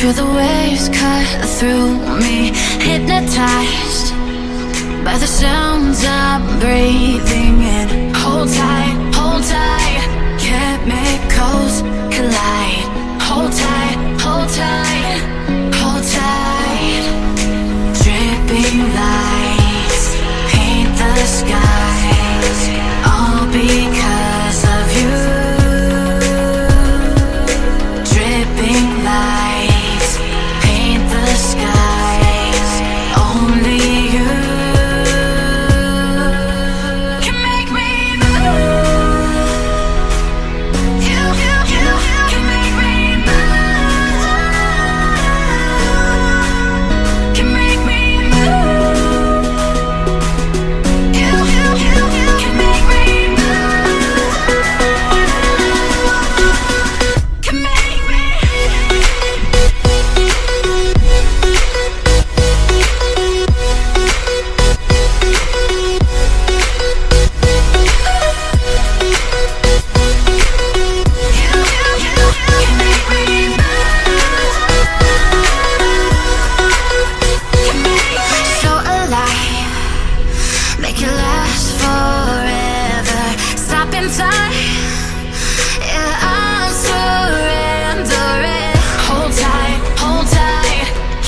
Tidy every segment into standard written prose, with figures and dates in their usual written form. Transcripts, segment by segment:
Feel the waves cut through me, hypnotized by the sounds I'm breathing in. Hold tight, chemicals collide. Hold tight, hold tight, hold tight. Dripping lights paint the skies, all because of you. Dripping lights paint the skies, only you can make me move. You can make me move. Can make me move. You can make me move. Can make me. So alive, make it last forever. Stop in time, yeah, I'm surrendering. Hold tight,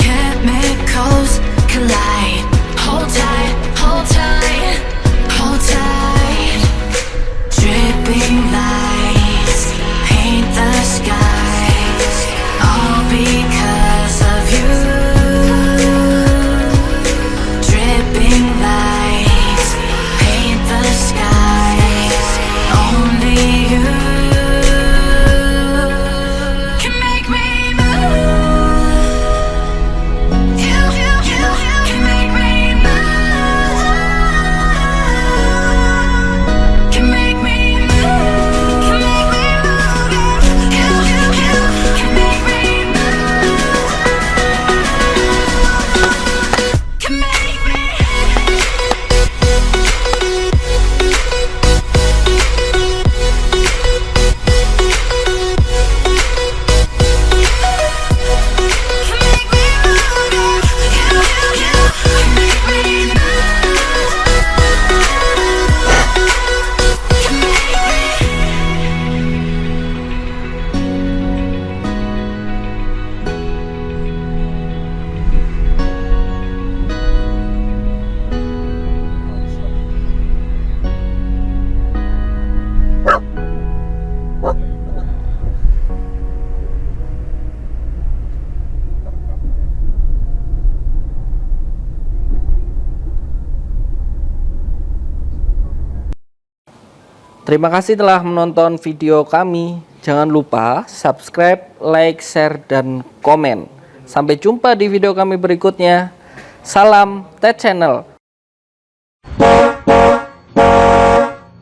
chemicals collide. Hold tight, hold tight, hold tight. Dripping lights paint the skies, all because of you. Dripping lights paint the skies, only you can make me move. You can make me move. Can make me move. Can make me move. You can make me move. Can make me. Terima kasih telah menonton video kami. Jangan lupa subscribe, like, share, dan komen. Sampai jumpa di video kami berikutnya. Salam Tech Channel.